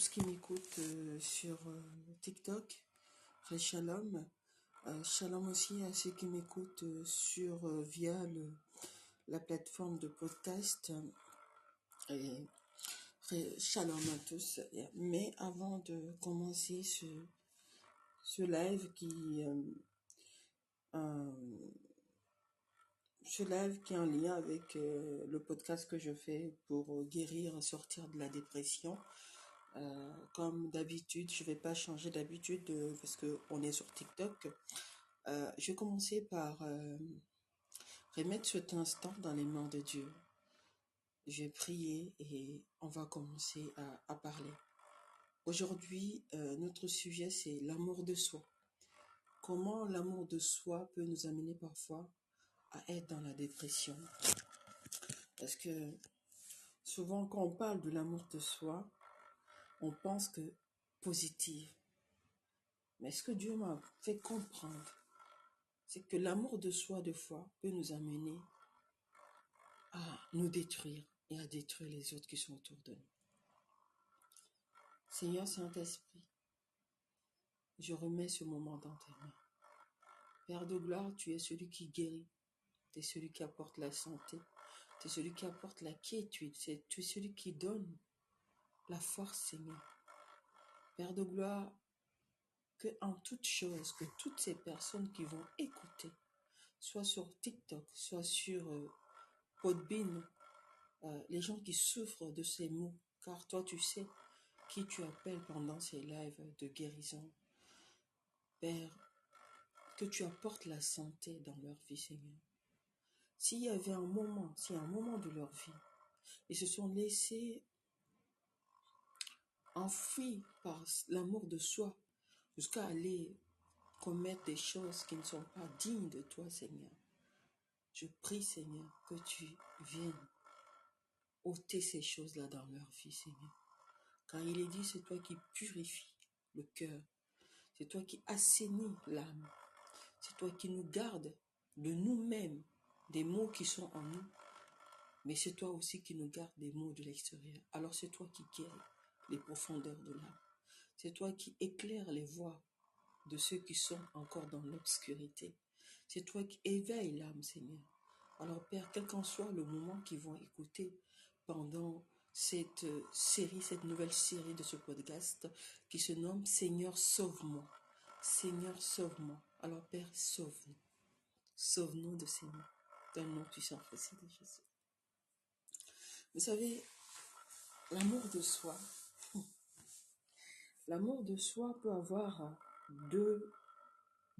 tous qui m'écoutent sur TikTok, Frère Shalom. Shalom aussi à ceux qui m'écoutent via la plateforme de podcast. Et Shalom à tous. Mais avant de commencer ce live ce live qui est en lien avec le podcast que je fais pour guérir, sortir de la dépression. Comme d'habitude, je vais pas changer d'habitude parce que on est sur TikTok. Je vais commencer par remettre cet instant dans les mains de Dieu. Je vais prier et on va commencer à parler. Aujourd'hui, notre sujet c'est l'amour de soi. Comment l'amour de soi peut nous amener parfois à être dans la dépression. Parce que souvent quand on parle de l'amour de soi, on pense que positif. Mais ce que Dieu m'a fait comprendre, c'est que l'amour de soi, des fois, peut nous amener à nous détruire et à détruire les autres qui sont autour de nous. Seigneur Saint-Esprit, je remets ce moment dans tes mains. Père de gloire, tu es celui qui guérit, tu es celui qui apporte la santé, tu es celui qui apporte la quiétude, tu es celui qui donne la force, Seigneur. Père de gloire, que en toute chose, que toutes ces personnes qui vont écouter, soit sur TikTok, soit sur Podbean, les gens qui souffrent de ces maux, car toi tu sais qui tu appelles pendant ces lives de guérison. Père, que tu apportes la santé dans leur vie, Seigneur. S'il y avait un moment de leur vie, ils se sont laissés enfouis par l'amour de soi, jusqu'à aller commettre des choses qui ne sont pas dignes de toi, Seigneur. Je prie, Seigneur, que tu viennes ôter ces choses-là dans leur vie, Seigneur. Car il est dit, c'est toi qui purifies le cœur. C'est toi qui assainis l'âme. C'est toi qui nous gardes de nous-mêmes, des maux qui sont en nous. Mais c'est toi aussi qui nous gardes des maux de l'extérieur. Alors c'est toi qui guéris les profondeurs de l'âme. C'est toi qui éclaires les voies de ceux qui sont encore dans l'obscurité. C'est toi qui éveilles l'âme, Seigneur. Alors Père, quel qu'en soit le moment qu'ils vont écouter pendant cette nouvelle série de ce podcast qui se nomme Seigneur, sauve-moi. Seigneur, sauve-moi. Alors Père, sauve-nous. Sauve-nous de ces mots. Dans le nom puissant précieux de Jésus. Vous savez, l'amour de soi peut avoir deux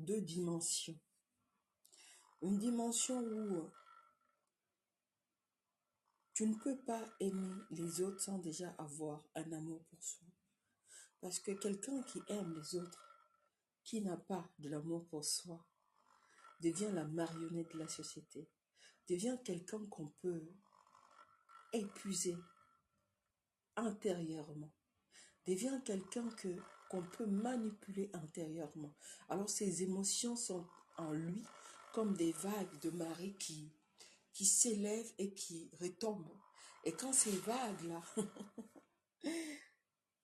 dimensions. Une dimension où tu ne peux pas aimer les autres sans déjà avoir un amour pour soi. Parce que quelqu'un qui aime les autres, qui n'a pas de l'amour pour soi, devient la marionnette de la société, devient quelqu'un qu'on peut épuiser intérieurement, devient quelqu'un qu'on peut manipuler intérieurement. Alors ses émotions sont en lui comme des vagues de marée qui s'élèvent et qui retombent. Et quand ces vagues-là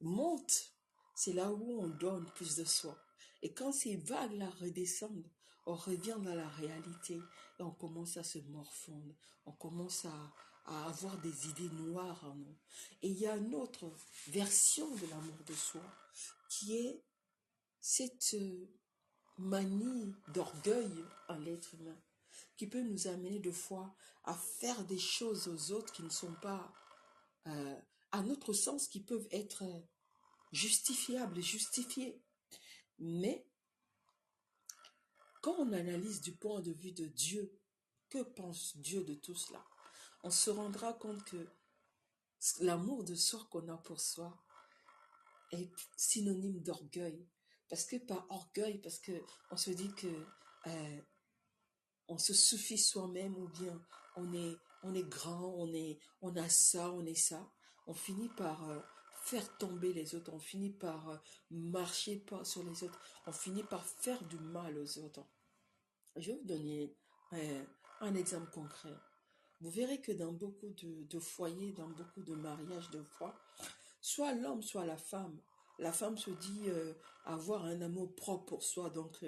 montent, c'est là où on donne plus de soi. Et quand ces vagues-là redescendent, on revient dans la réalité et on commence à se morfondre. On commence à avoir des idées noires en nous. Et il y a une autre version de l'amour de soi qui est cette manie d'orgueil en l'être humain qui peut nous amener de fois à faire des choses aux autres qui ne sont pas, à notre sens, qui peuvent être justifiables et justifiées. Mais quand on analyse du point de vue de Dieu, que pense Dieu de tout cela? On se rendra compte que l'amour de soi qu'on a pour soi est synonyme d'orgueil. Parce que par orgueil, parce que on se dit que on se suffit soi-même, ou bien on est grand, on a ça, on est ça. On finit par faire tomber les autres, on finit par marcher pas sur les autres, on finit par faire du mal aux autres. Je vais vous donner un exemple concret. Vous verrez que dans beaucoup de foyers, dans beaucoup de mariages de foi, soit l'homme, soit la femme. La femme se dit avoir un amour propre pour soi, donc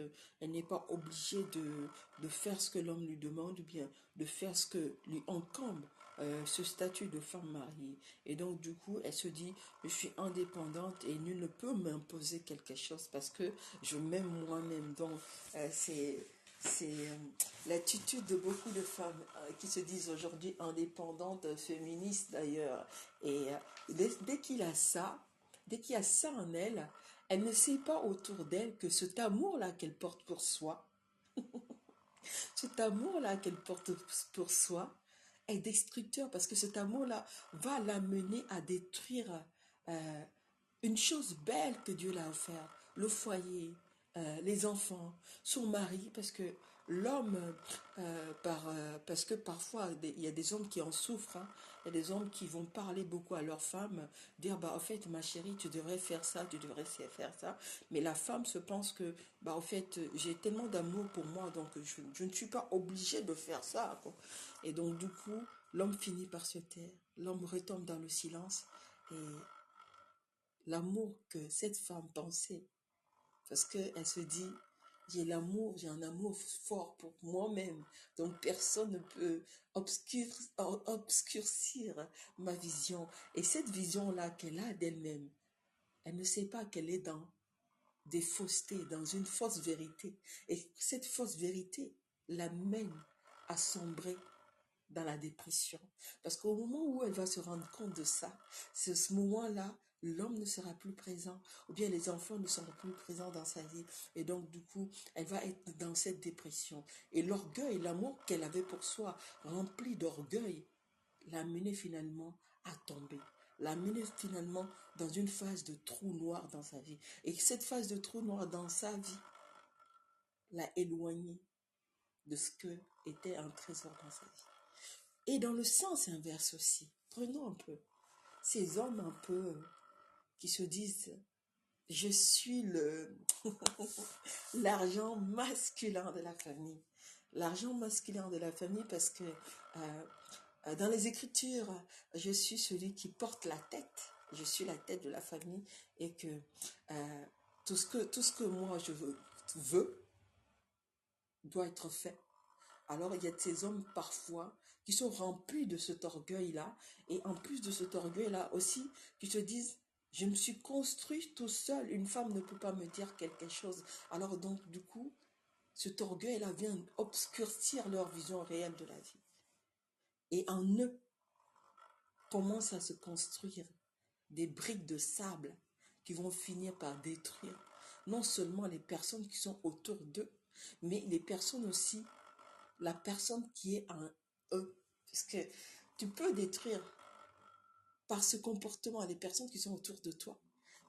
elle n'est pas obligée de faire ce que l'homme lui demande, ou bien de faire ce que lui encombe ce statut de femme mariée. Et donc du coup, elle se dit, je suis indépendante et nul ne peut m'imposer quelque chose parce que je m'aime moi-même. Donc c'est l'attitude de beaucoup de femmes qui se disent aujourd'hui indépendantes, féministes d'ailleurs. Et dès qu'il a ça, dès qu'il y a ça en elle, elle ne sait pas autour d'elle que cet amour-là qu'elle porte pour soi, cet amour-là qu'elle porte pour soi, est destructeur parce que cet amour-là va l'amener à détruire euh, une chose belle que Dieu l'a offert, le foyer, les enfants, son mari, parce que l'homme, parce que parfois il y a des hommes qui en souffrent, hein. Il y a des hommes qui vont parler beaucoup à leur femme, dire bah en fait ma chérie tu devrais faire ça, tu devrais faire ça, mais la femme se pense que bah en fait j'ai tellement d'amour pour moi donc je ne suis pas obligée de faire ça, quoi. Et donc du coup l'homme finit par se taire, l'homme retombe dans le silence et l'amour que cette femme pensait, parce qu'elle se dit, j'ai un amour fort pour moi-même, donc personne ne peut obscurcir ma vision. Et cette vision-là qu'elle a d'elle-même, elle ne sait pas qu'elle est dans des faussetés, dans une fausse vérité. Et cette fausse vérité l'amène à sombrer dans la dépression. Parce qu'au moment où elle va se rendre compte de ça, c'est ce moment-là, l'homme ne sera plus présent, ou bien les enfants ne seront plus présents dans sa vie. Et donc, du coup, elle va être dans cette dépression. Et l'orgueil, l'amour qu'elle avait pour soi, rempli d'orgueil, l'a menée finalement à tomber. L'a menée finalement dans une phase de trou noir dans sa vie. Et cette phase de trou noir dans sa vie l'a éloignée de ce que était un trésor dans sa vie. Et dans le sens inverse aussi, prenons un peu ces hommes un peu qui se disent je suis le l'argent masculin de la famille. L'argent masculin de la famille parce que dans les Écritures, je suis celui qui porte la tête. Je suis la tête de la famille et que euh, tout ce que moi je veux doit être fait. Alors il y a de ces hommes parfois qui sont remplis de cet orgueil-là, et en plus de cet orgueil-là aussi, qui se disent, je me suis construit tout seul, une femme ne peut pas me dire quelque chose. Alors donc du coup, cet orgueil-là vient obscurcir leur vision réelle de la vie. Et en eux commencent à se construire des briques de sable qui vont finir par détruire non seulement les personnes qui sont autour d'eux, mais les personnes aussi, la personne qui est en eux. Parce que tu peux détruire par ce comportement les personnes qui sont autour de toi.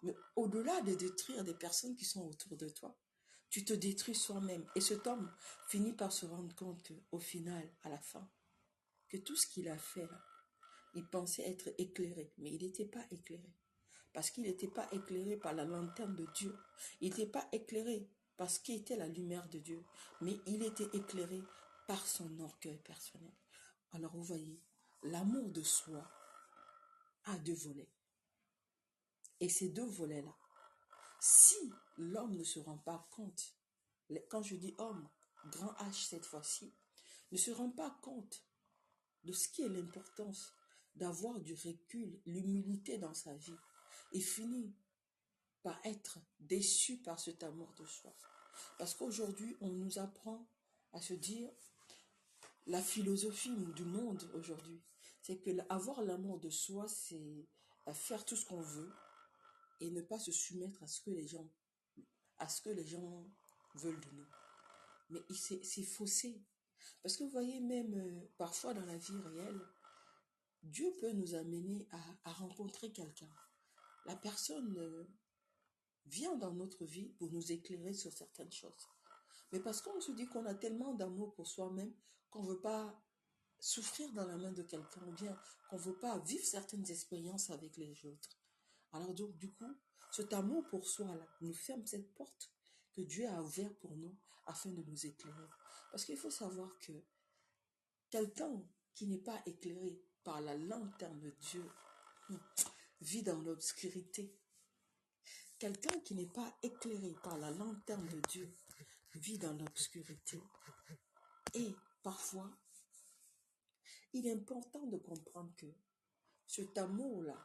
Mais au-delà de détruire des personnes qui sont autour de toi, tu te détruis soi-même. Et cet homme finit par se rendre compte qu'au final, à la fin, que tout ce qu'il a fait là, il pensait être éclairé, mais il n'était pas éclairé. Parce qu'il n'était pas éclairé par la lanterne de Dieu. Il n'était pas éclairé parce qu'il était la lumière de Dieu, mais il était éclairé par son orgueil personnel. Alors vous voyez, l'amour de soi a deux volets. Et ces deux volets-là, si l'homme ne se rend pas compte, quand je dis homme, grand H cette fois-ci, ne se rend pas compte de ce qui est l'importance d'avoir du recul, l'humilité dans sa vie, et finit par être déçu par cet amour de soi. Parce qu'aujourd'hui, on nous apprend à se dire, la philosophie du monde aujourd'hui, c'est que avoir l'amour de soi, c'est faire tout ce qu'on veut et ne pas se soumettre à ce que les gens veulent de nous. Mais c'est faussé. Parce que vous voyez, même parfois dans la vie réelle, Dieu peut nous amener à rencontrer quelqu'un. La personne vient dans notre vie pour nous éclairer sur certaines choses. Mais parce qu'on se dit qu'on a tellement d'amour pour soi-même qu'on ne veut pas souffrir dans la main de quelqu'un, ou bien qu'on ne veut pas vivre certaines expériences avec les autres. Alors donc, du coup, cet amour pour soi là nous ferme cette porte que Dieu a ouverte pour nous afin de nous éclairer. Parce qu'il faut savoir que quelqu'un qui n'est pas éclairé par la lanterne de Dieu, vit dans l'obscurité. Quelqu'un qui n'est pas éclairé par la lanterne de Dieu vit dans l'obscurité. Et parfois, il est important de comprendre que cet amour-là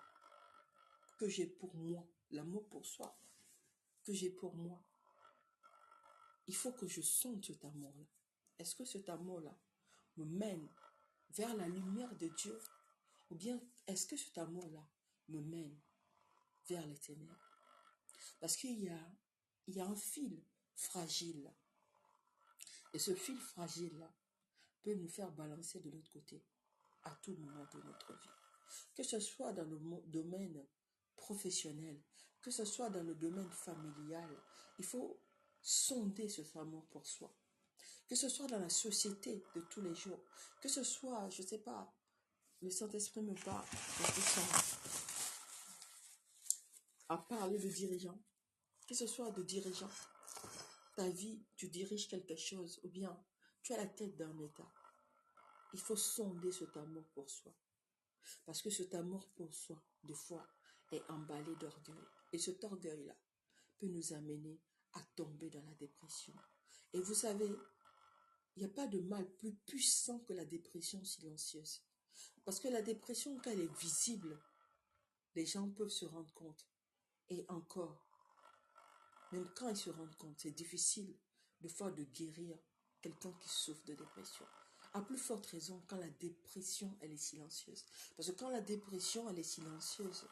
que j'ai pour moi, l'amour pour soi, que j'ai pour moi, il faut que je sonde cet amour-là. Est-ce que cet amour-là me mène vers la lumière de Dieu? Ou bien est-ce que cet amour-là me mène vers les ténèbres? Parce il y a un fil fragile. Et ce fil fragile-là peut nous faire balancer de l'autre côté à tout moment de notre vie. Que ce soit dans le domaine professionnel, que ce soit dans le domaine familial, il faut sonder ce amour pour soi. Que ce soit dans la société de tous les jours, que ce soit, je ne sais pas, le Saint-Esprit me parle à parler de dirigeants, que ce soit de dirigeants, ta vie, tu diriges quelque chose, ou bien tu as la tête d'un État. Il faut sonder cet amour pour soi. Parce que cet amour pour soi, des fois, est emballé d'orgueil. Et cet orgueil-là peut nous amener à tomber dans la dépression. Et vous savez, il n'y a pas de mal plus puissant que la dépression silencieuse. Parce que la dépression, quand elle est visible, les gens peuvent se rendre compte. Et encore, même quand ils se rendent compte, c'est difficile de fois de guérir quelqu'un qui souffre de dépression. À plus forte raison quand la dépression, elle est silencieuse. Parce que quand la dépression, elle est silencieuse,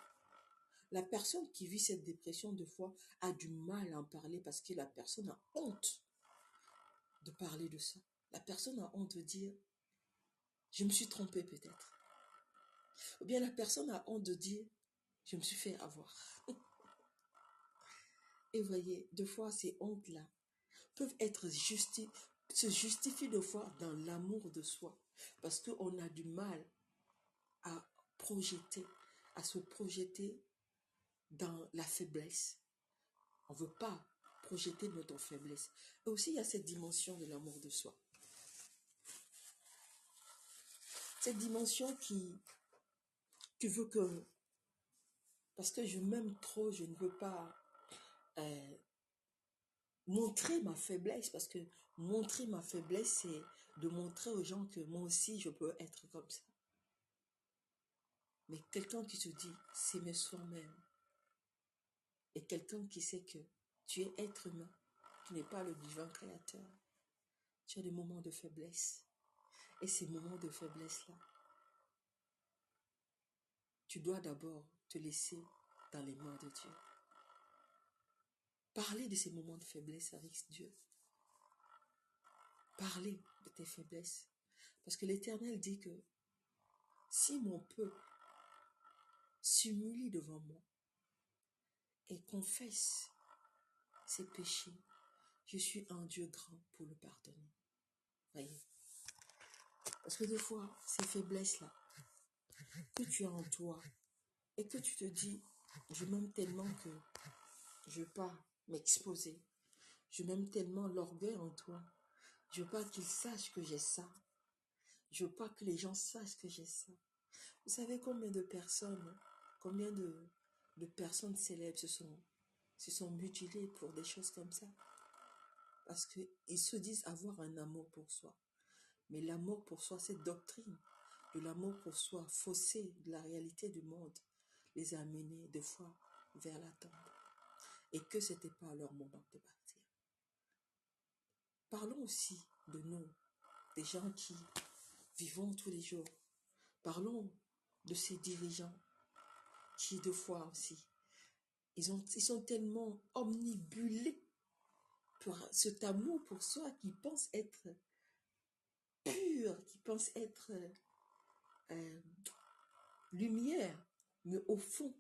la personne qui vit cette dépression, de fois, a du mal à en parler parce que la personne a honte de parler de ça. La personne a honte de dire, je me suis trompée peut-être. Ou bien la personne a honte de dire, je me suis fait avoir. Et voyez, deux fois, ces hontes-là peuvent être se justifient deux fois dans l'amour de soi. Parce qu'on a du mal à projeter, à se projeter dans la faiblesse. On ne veut pas projeter notre faiblesse. Et aussi, il y a cette dimension de l'amour de soi. Cette dimension qui veut que, parce que je m'aime trop, je ne veux pas montrer ma faiblesse, parce que montrer ma faiblesse, c'est de montrer aux gens que moi aussi, je peux être comme ça. Mais quelqu'un qui se dit, s'aimer soi-même, et quelqu'un qui sait que tu es être humain, tu n'es pas le divin créateur, tu as des moments de faiblesse. Et ces moments de faiblesse-là, tu dois d'abord te laisser dans les mains de Dieu. Parler de ces moments de faiblesse avec Dieu. Parler de tes faiblesses. Parce que l'Éternel dit que si mon peuple s'humilie devant moi et confesse ses péchés, je suis un Dieu grand pour le pardonner. Voyez. Parce que des fois, ces faiblesses-là que tu as en toi et que tu te dis, je m'aime tellement que je ne veux pas m'exposer. Je m'aime tellement l'orgueil en toi. Je ne veux pas qu'ils sachent que j'ai ça. Je ne veux pas que les gens sachent que j'ai ça. Vous savez combien de personnes célèbres se sont mutilées pour des choses comme ça? Parce qu'ils se disent avoir un amour pour soi. Mais l'amour pour soi, cette doctrine de l'amour pour soi, faussée de la réalité du monde, les a amenés des fois vers la tombe. Et que ce n'était pas leur moment de partir. Parlons aussi de nous, des gens qui vivons tous les jours. Parlons de ces dirigeants qui, deux fois aussi, ils sont tellement omnibulés par cet amour pour soi qu'ils pensent être purs, qu'ils pensent être lumière. Mais au fond,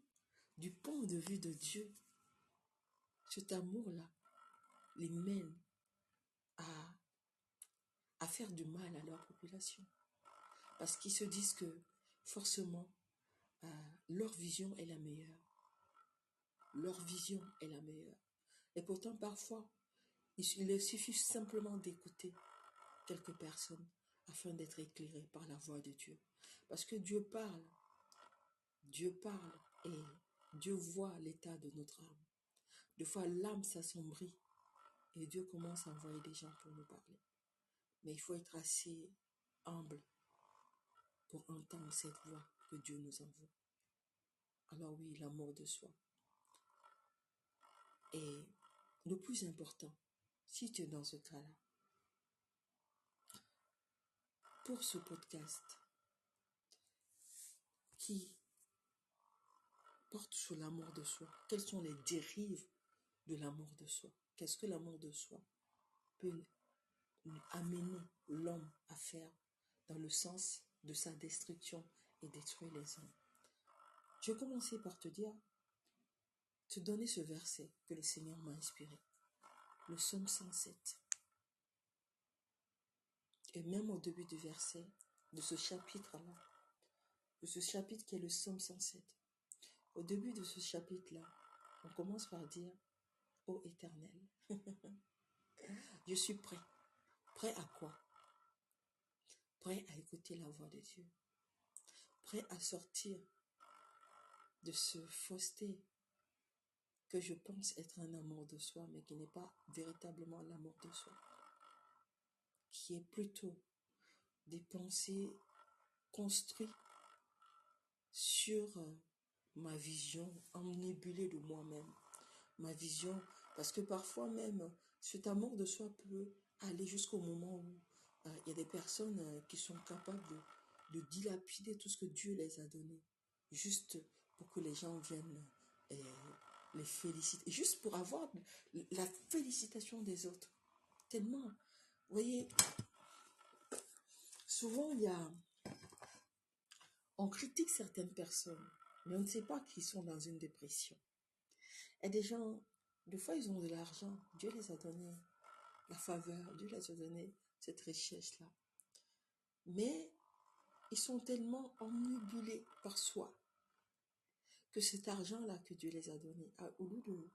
du point de vue de Dieu, cet amour-là les mène à faire du mal à leur population. Parce qu'ils se disent que forcément, leur vision est la meilleure. Leur vision est la meilleure. Et pourtant, parfois, il suffit simplement d'écouter quelques personnes afin d'être éclairé par la voix de Dieu. Parce que Dieu parle. Dieu parle. Et Dieu voit l'état de notre âme. Des fois, l'âme s'assombrit et Dieu commence à envoyer des gens pour nous parler. Mais il faut être assez humble pour entendre cette voix que Dieu nous envoie. Alors oui, l'amour de soi. Et le plus important, si tu es dans ce cas-là, pour ce podcast qui porte sur l'amour de soi, quelles sont les dérives de l'amour de soi? Qu'est-ce que l'amour de soi peut amener l'homme à faire dans le sens de sa destruction et détruire les hommes? Je vais commencer par te donner ce verset que le Seigneur m'a inspiré. Le psaume 107. Et même au début du verset, de ce chapitre-là, de ce chapitre qui est le psaume 107, au début de ce chapitre-là, on commence par dire, ô Éternel, je suis prêt. Prêt à quoi? Prêt à écouter la voix de Dieu. Prêt à sortir de ce fausseté que je pense être un amour de soi, mais qui n'est pas véritablement l'amour de soi. Qui est plutôt des pensées construites sur ma vision omnibulée de moi-même. Ma vision, parce que parfois même, cet amour de soi peut aller jusqu'au moment où il y a des personnes qui sont capables de dilapider tout ce que Dieu les a donné, juste pour que les gens viennent les féliciter, juste pour avoir la félicitation des autres. Tellement, vous voyez, souvent on critique certaines personnes, mais on ne sait pas qu'ils sont dans une dépression. Et des gens, des fois, ils ont de l'argent. Dieu les a donnés la faveur. Dieu les a donné cette richesse-là. Mais ils sont tellement omnibulés par soi que cet argent-là que Dieu les a donné, au lieu de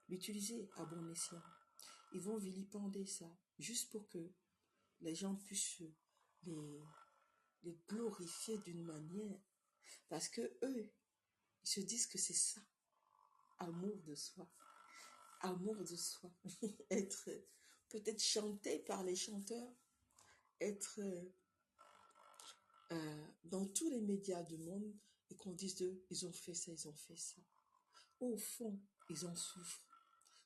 l'utiliser à bon escient, ils vont vilipender ça juste pour que les gens puissent les glorifier d'une manière. Parce que eux, ils se disent que c'est ça, amour de soi. Amour de soi. Être peut-être chanté par les chanteurs, être dans tous les médias du monde et qu'on dise d'eux, ils ont fait ça, ils ont fait ça. Au fond, ils en souffrent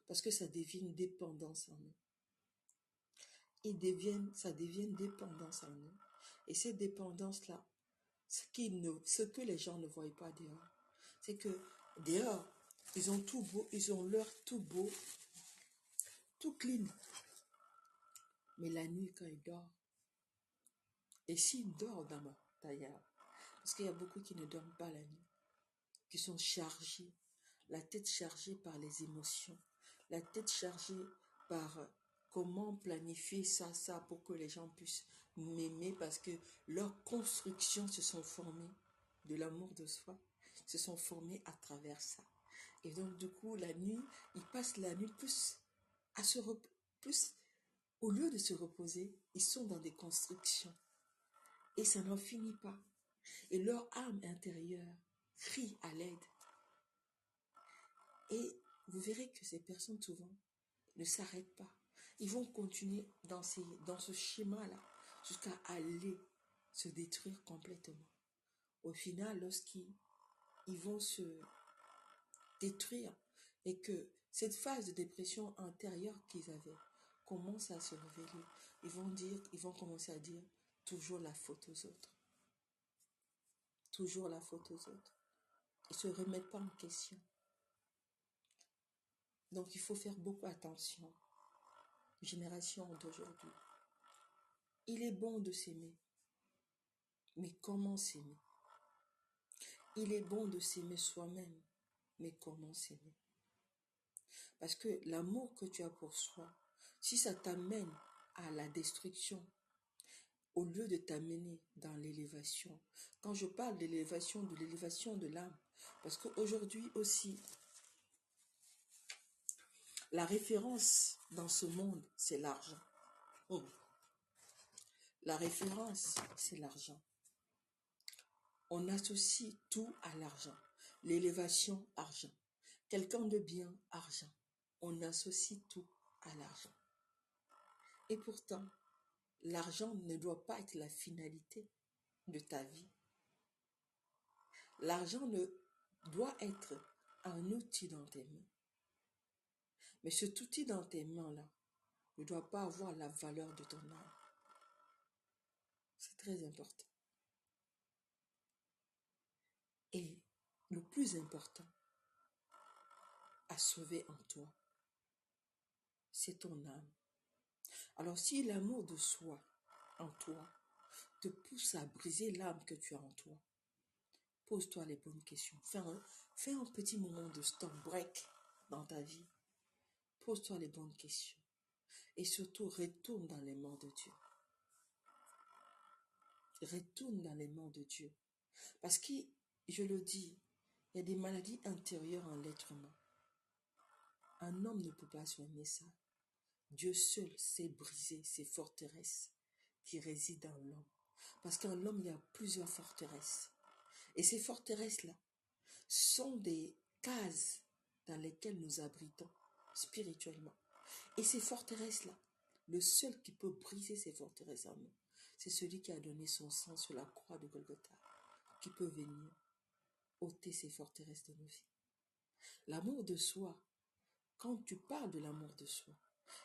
parce que ça devient une dépendance en eux. Ça devient une dépendance en eux. Et cette dépendance-là, ce que les gens ne voient pas dehors, c'est que dehors, ils ont tout beau, ils ont l'air tout beau, tout clean. Mais la nuit, quand ils dorment, et s'ils dorment d'abord, d'ailleurs, parce qu'il y a beaucoup qui ne dorment pas la nuit, qui sont chargés, la tête chargée par les émotions, la tête chargée par comment planifier ça pour que les gens puissent m'aimer parce que leurs constructions se sont formées de l'amour de soi, se sont formées à travers ça. Et donc du coup, la nuit, ils passent la nuit plus au lieu de se reposer, ils sont dans des constructions et ça n'en finit pas. Et leur âme intérieure crie à l'aide. Et vous verrez que ces personnes, souvent, ne s'arrêtent pas. Ils vont continuer dans ce schéma-là jusqu'à aller se détruire complètement. Au final, lorsqu'ils vont se détruire et que cette phase de dépression intérieure qu'ils avaient commence à se révéler, ils vont commencer à dire toujours la faute aux autres. Toujours la faute aux autres. Ils ne se remettent pas en question. Donc, il faut faire beaucoup attention. Génération d'aujourd'hui. Il est bon de s'aimer. Mais comment s'aimer? Il est bon de s'aimer soi-même. Mais comment s'aimer? Parce que l'amour que tu as pour soi, si ça t'amène à la destruction, au lieu de t'amener dans l'élévation, quand je parle de l'élévation de l'âme, parce qu'aujourd'hui aussi, la référence dans ce monde, c'est l'argent. Oh. La référence, c'est l'argent. On associe tout à l'argent. L'élévation, argent. Quelqu'un de bien, argent. On associe tout à l'argent. Et pourtant, l'argent ne doit pas être la finalité de ta vie. L'argent doit être un outil dans tes mains. Mais cet outil dans tes mains-là ne doit pas avoir la valeur de ton âme. C'est très important. Et le plus important à sauver en toi, c'est ton âme. Alors si l'amour de soi en toi te pousse à briser l'âme que tu as en toi, pose-toi les bonnes questions. Fais un petit moment de stop break dans ta vie. Pose-toi les bonnes questions. Et surtout, retourne dans les mains de Dieu. Retourne dans les mains de Dieu. Parce que, je le dis, il y a des maladies intérieures en l'être humain. Un homme ne peut pas soigner ça. Dieu seul sait briser ces forteresses qui résident en l'homme. Parce qu'en l'homme, il y a plusieurs forteresses. Et ces forteresses-là sont des cases dans lesquelles nous abritons spirituellement. Et ces forteresses-là, le seul qui peut briser ces forteresses en nous, c'est celui qui a donné son sang sur la croix de Golgotha, qui peut venir ôter ces forteresses de nos vies. L'amour de soi, quand tu parles de l'amour de soi,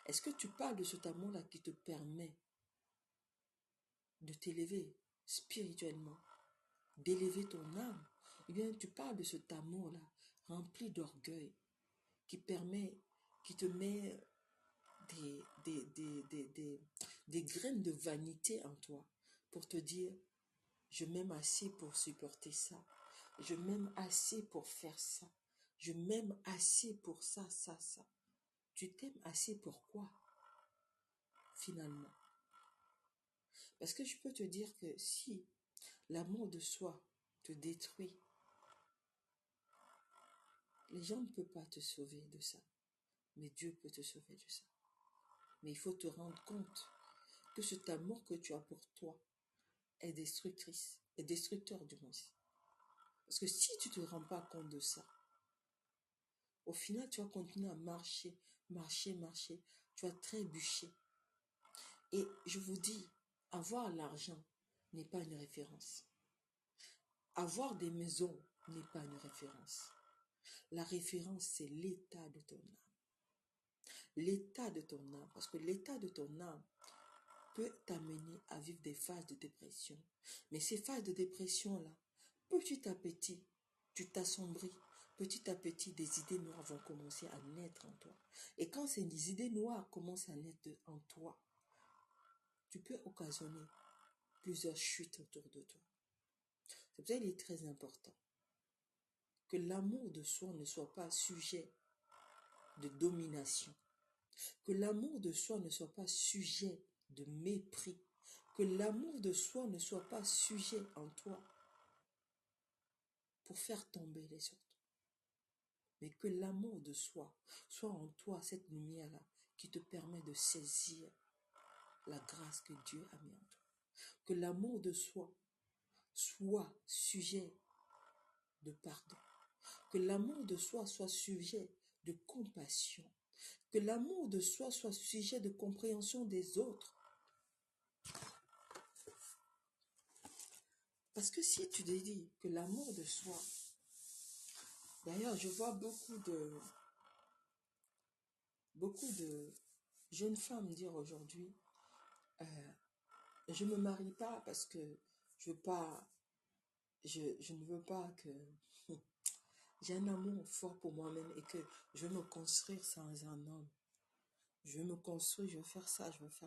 est-ce que tu parles de cet amour-là qui te permet de t'élever spirituellement, d'élever ton âme? Eh bien, tu parles de cet amour-là rempli d'orgueil qui te met des graines de vanité en toi pour te dire, je m'aime assez pour supporter ça. Je m'aime assez pour faire ça. Je m'aime assez pour ça, ça, ça. Tu t'aimes assez pour quoi, finalement? Parce que je peux te dire que si l'amour de soi te détruit, les gens ne peuvent pas te sauver de ça. Mais Dieu peut te sauver de ça. Mais il faut te rendre compte que cet amour que tu as pour toi est destructrice, est destructeur du moins. Parce que si tu ne te rends pas compte de ça, au final, tu vas continuer à marcher, marcher, marcher. Tu vas trébucher. Et je vous dis, avoir l'argent n'est pas une référence. Avoir des maisons n'est pas une référence. La référence, c'est l'état de ton âme. L'état de ton âme. Parce que l'état de ton âme peut t'amener à vivre des phases de dépression. Mais ces phases de dépression-là, petit à petit, tu t'assombris. Petit à petit, des idées noires vont commencer à naître en toi. Et quand ces idées noires commencent à naître en toi, tu peux occasionner plusieurs chutes autour de toi. C'est pour ça qu'il est très important que l'amour de soi ne soit pas sujet de domination. Que l'amour de soi ne soit pas sujet de mépris. Que l'amour de soi ne soit pas sujet en toi pour faire tomber les autres. Mais que l'amour de soi soit en toi, cette lumière-là, qui te permet de saisir la grâce que Dieu a mis en toi. Que l'amour de soi soit sujet de pardon. Que l'amour de soi soit sujet de compassion. Que l'amour de soi soit sujet de compréhension des autres. Parce que si tu te dis que l'amour de soi, d'ailleurs je vois beaucoup de jeunes femmes dire aujourd'hui, je ne me marie pas parce que je ne veux pas que j'ai un amour fort pour moi-même et que je veux me construire sans un homme. Je veux me construire, je veux faire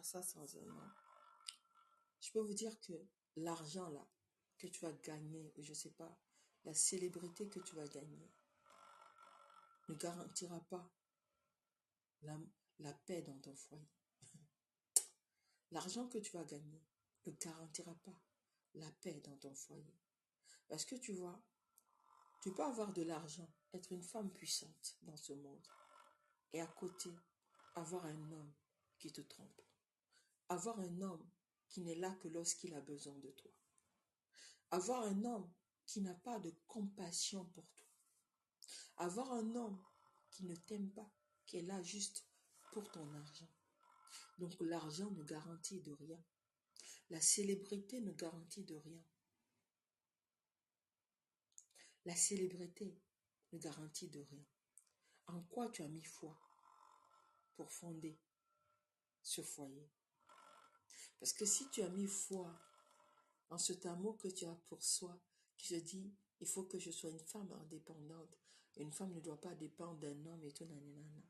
ça sans un homme. Je peux vous dire que l'argent là, que tu vas gagner, je ne sais pas, la célébrité que tu vas gagner, ne garantira pas la paix dans ton foyer. L'argent que tu vas gagner ne garantira pas la paix dans ton foyer. Parce que tu vois, tu peux avoir de l'argent, être une femme puissante dans ce monde, et à côté, avoir un homme qui te trompe. Avoir un homme qui n'est là que lorsqu'il a besoin de toi. Avoir un homme qui n'a pas de compassion pour toi. Avoir un homme qui ne t'aime pas, qui est là juste pour ton argent. Donc l'argent ne garantit de rien. La célébrité ne garantit de rien. La célébrité ne garantit de rien. En quoi tu as mis foi pour fonder ce foyer? Parce que si tu as mis foi en cet amour que tu as pour soi, qui se dit, il faut que je sois une femme indépendante, une femme ne doit pas dépendre d'un homme et tout, nanana.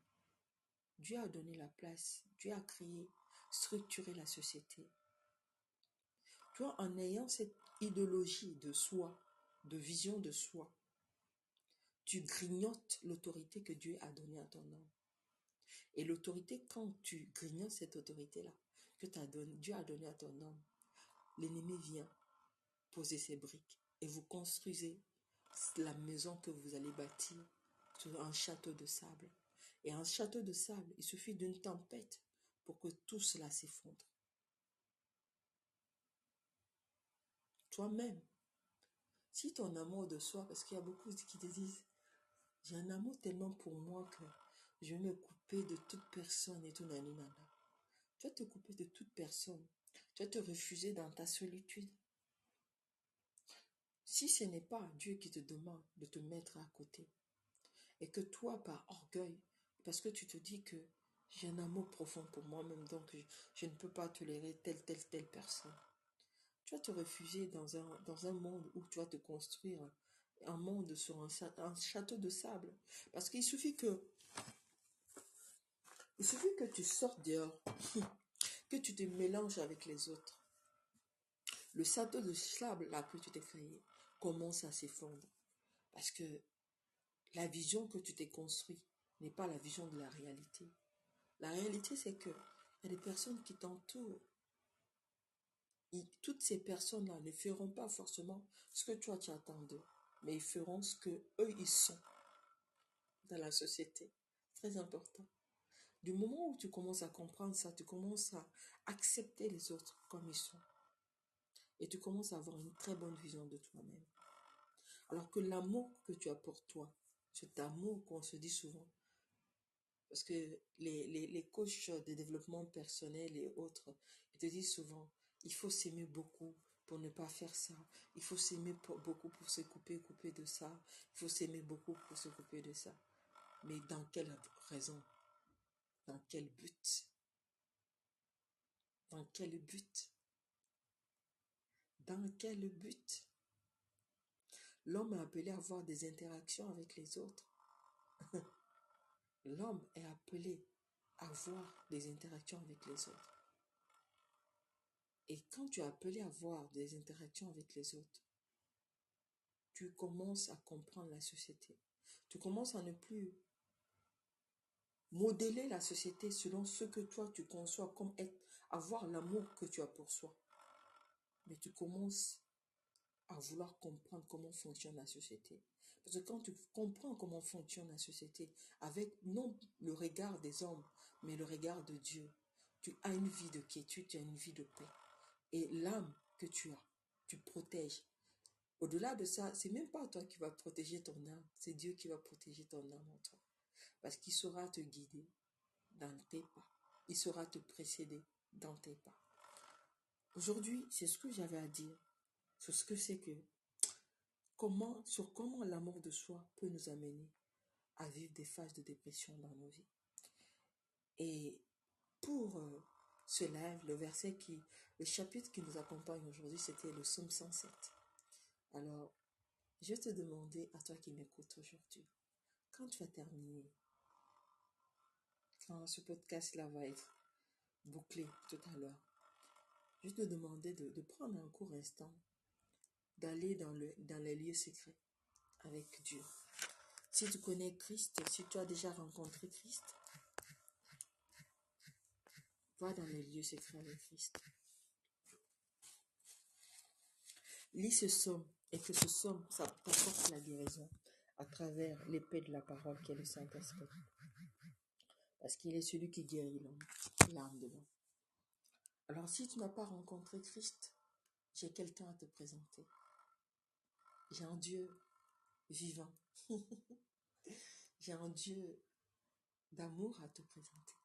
Dieu a donné la place, Dieu a créé, structuré la société. Toi, en ayant cette idéologie de soi, de vision de soi, tu grignotes l'autorité que Dieu a donnée à ton homme. Et l'autorité, quand tu grignotes cette autorité-là, que Dieu a donnée à ton homme, l'ennemi vient poser ses briques et vous construisez la maison que vous allez bâtir sur un château de sable. Et un château de sable, il suffit d'une tempête pour que tout cela s'effondre. Toi-même, si ton amour de soi, parce qu'il y a beaucoup qui te disent, j'ai un amour tellement pour moi que je vais me couper de toute personne et tout, nanana. Tu vas te couper de toute personne. Tu vas te refuser dans ta solitude. Si ce n'est pas Dieu qui te demande de te mettre à côté, et que toi, par orgueil, parce que tu te dis que j'ai un amour profond pour moi-même, donc je ne peux pas tolérer telle personne. Tu vas te refuser dans un monde où tu vas te construire un monde sur un château de sable. Parce qu'il suffit que tu sortes dehors, que tu te mélanges avec les autres. Le château de sable là que tu t'es créé commence à s'effondrer. Parce que la vision que tu t'es construite n'est pas la vision de la réalité. La réalité, c'est que il y a des personnes qui t'entourent. Toutes ces personnes-là ne feront pas forcément ce que toi tu attends d'eux, mais ils feront ce que eux ils sont dans la société. Très important. Du moment où tu commences à comprendre ça, tu commences à accepter les autres comme ils sont. Et tu commences à avoir une très bonne vision de toi-même. Alors que l'amour que tu as pour toi, cet amour qu'on se dit souvent, parce que les coachs de développement personnel et autres, ils te disent souvent, il faut s'aimer beaucoup pour ne pas faire ça. Il faut s'aimer beaucoup pour se couper de ça. Il faut s'aimer beaucoup pour se couper de ça. Mais dans quelle raison? Dans quel but? Dans quel but? Dans quel but? L'homme est appelé à avoir des interactions avec les autres. L'homme est appelé à avoir des interactions avec les autres. Et quand tu es appelé à avoir des interactions avec les autres, tu commences à comprendre la société. Tu commences à ne plus modeler la société selon ce que toi tu conçois comme avoir l'amour que tu as pour soi. Mais tu commences à vouloir comprendre comment fonctionne la société. Parce que quand tu comprends comment fonctionne la société, avec non le regard des hommes, mais le regard de Dieu, tu as une vie de quiétude, tu as une vie de paix. Et l'âme que tu as, tu protèges. Au-delà de ça, c'est même pas toi qui vas protéger ton âme, c'est Dieu qui va protéger ton âme en toi. Parce qu'il saura te guider dans tes pas. Il saura te précéder dans tes pas. Aujourd'hui, c'est ce que j'avais à dire sur ce que c'est que comment l'amour de soi peut nous amener à vivre des phases de dépression dans nos vies. Et pour ce live, le chapitre qui nous accompagne aujourd'hui, c'était le psaume 107. Alors, je vais te demander à toi qui m'écoutes aujourd'hui, quand tu vas terminer, quand ce podcast-là va être bouclé tout à l'heure, je vais te demander de prendre un court instant, d'aller dans les lieux secrets avec Dieu. Si tu connais Christ, si tu as déjà rencontré Christ, va dans les lieux secrets avec Christ. Lis ce psaume et que ce psaume, ça t'apporte la guérison à travers l'épée de la parole qui est le Saint-Esprit. Parce qu'il est celui qui guérit l'âme de l'homme. Alors si tu n'as pas rencontré Christ, j'ai quelqu'un à te présenter. J'ai un Dieu vivant J'ai un Dieu d'amour à te présenter.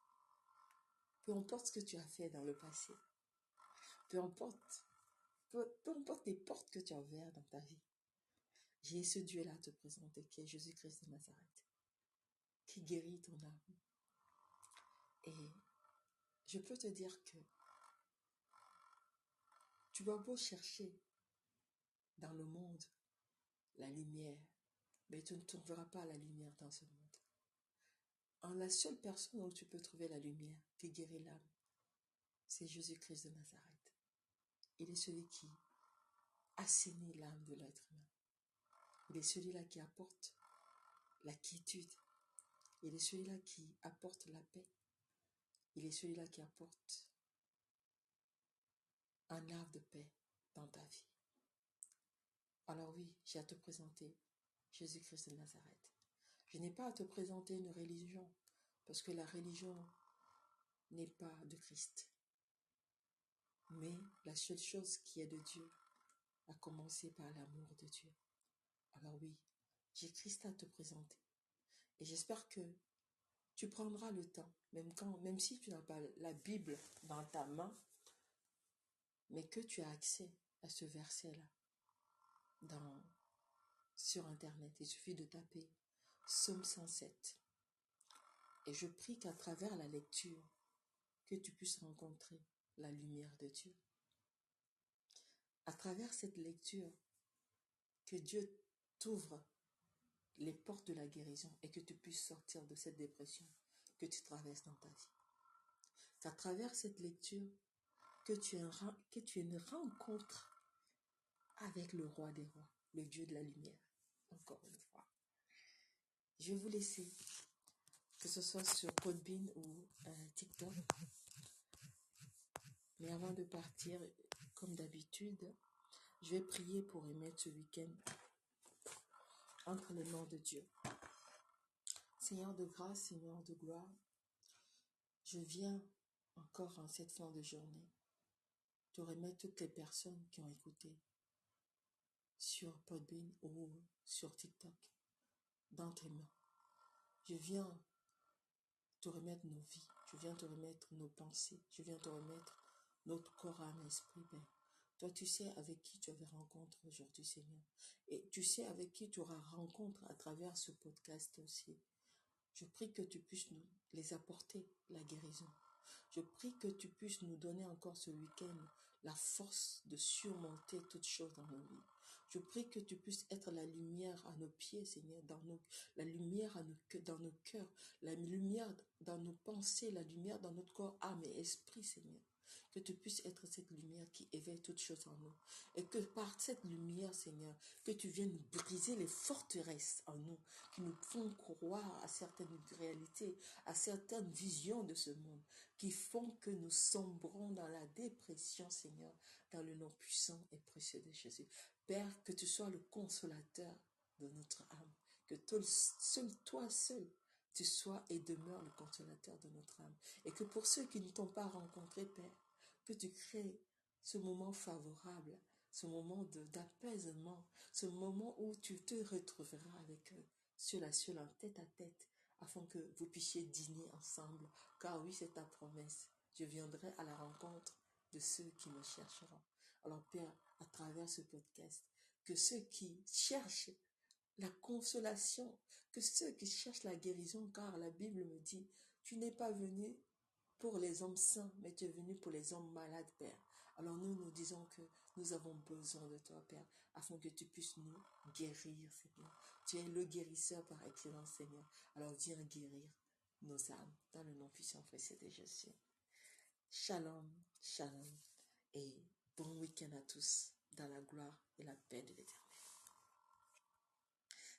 Peu importe ce que tu as fait dans le passé, peu importe, peu importe les portes que tu as ouvertes dans ta vie, j'ai ce Dieu-là à te présenter qui est Jésus-Christ de Nazareth, qui guérit ton âme. Et je peux te dire que tu vas beau chercher dans le monde la lumière, mais tu ne trouveras pas la lumière dans ce monde. La seule personne où tu peux trouver la lumière qui guérit l'âme, c'est Jésus-Christ de Nazareth. Il est celui qui assainit l'âme de l'être humain. Il est celui-là qui apporte la quiétude. Il est celui-là qui apporte la paix. Il est celui-là qui apporte un havre de paix dans ta vie. Alors oui, j'ai à te présenter Jésus-Christ de Nazareth. Je n'ai pas à te présenter une religion, parce que la religion n'est pas de Christ. Mais la seule chose qui est de Dieu a commencé par l'amour de Dieu. Alors oui, j'ai Christ à te présenter. Et j'espère que tu prendras le temps, même si tu n'as pas la Bible dans ta main, mais que tu as accès à ce verset-là sur Internet. Il suffit de taper Psaume 107. Et je prie qu'à travers la lecture, que tu puisses rencontrer la lumière de Dieu. À travers cette lecture, que Dieu t'ouvre les portes de la guérison et que tu puisses sortir de cette dépression que tu traverses dans ta vie. Qu'à travers cette lecture, que tu aies une rencontre avec le roi des rois, le Dieu de la lumière. Encore une fois. Je vais vous laisser, que ce soit sur Podbean ou TikTok. Mais avant de partir, comme d'habitude, je vais prier pour émettre ce week-end entre les mains de Dieu. Seigneur de grâce, Seigneur de gloire, je viens encore en cette fin de journée te remettre toutes les personnes qui ont écouté sur Podbean ou sur TikTok dans tes mains. Je viens te remettre nos vies, je viens te remettre nos pensées, je viens te remettre notre corps, âme, esprit, Père. Toi, tu sais avec qui tu avais rencontre aujourd'hui, Seigneur. Et tu sais avec qui tu auras rencontre à travers ce podcast aussi. Je prie que tu puisses nous les apporter la guérison. Je prie que tu puisses nous donner encore ce week-end la force de surmonter toutes choses dans nos vies. Je prie que tu puisses être la lumière à nos pieds, Seigneur, la lumière dans nos cœurs, la lumière dans nos pensées, la lumière dans notre corps, âme et esprit, Seigneur. Que tu puisses être cette lumière qui éveille toutes choses en nous. Et que par cette lumière, Seigneur, que tu viennes briser les forteresses en nous, qui nous font croire à certaines réalités, à certaines visions de ce monde, qui font que nous sombrons dans la dépression, Seigneur, dans le nom puissant et précieux de Jésus. Père, que tu sois le consolateur de notre âme, que toi seul, tu sois et demeures le consolateur de notre âme. Et que pour ceux qui ne t'ont pas rencontré, Père, que tu crées ce moment favorable, ce moment d'apaisement, ce moment où tu te retrouveras avec eux, seul à seul, en tête à tête, afin que vous puissiez dîner ensemble. Car oui, c'est ta promesse. Je viendrai à la rencontre de ceux qui me chercheront. Alors Père, à travers ce podcast, que ceux qui cherchent la consolation, que ceux qui cherchent la guérison, car la Bible me dit, tu n'es pas venu pour les hommes sains, mais tu es venu pour les hommes malades, Père. Alors nous disons que nous avons besoin de toi, Père, afin que tu puisses nous guérir, Seigneur. Tu es le guérisseur par excellence, Seigneur. Alors viens guérir nos âmes, dans le nom puissant précieux de Jésus. Shalom, shalom, et bon week-end à tous, dans la gloire et la paix de l'Éternel.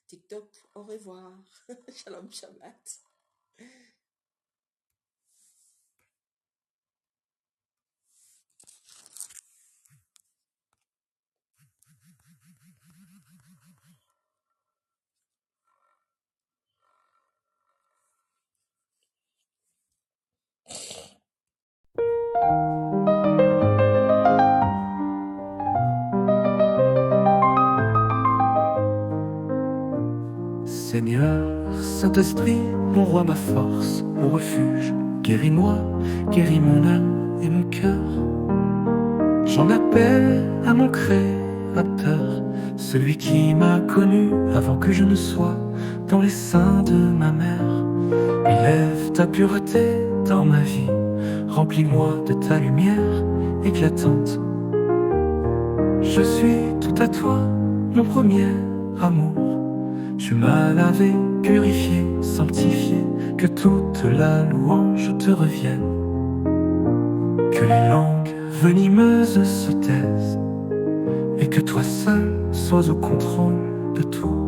TikTok, au revoir. Shalom, Shabbat. Seigneur, Saint-Esprit, mon roi, ma force, mon refuge, guéris-moi, guéris mon âme et mon cœur. J'en appelle à mon Créateur, celui qui m'a connu avant que je ne sois dans les seins de ma mère. Élève ta pureté dans ma vie, remplis-moi de ta lumière éclatante. Je suis tout à toi, mon premier amour. Tu m'as lavé, purifié, sanctifié, que toute la louange te revienne. Que les langues venimeuses se taisent, et que toi seul sois au contrôle de tout.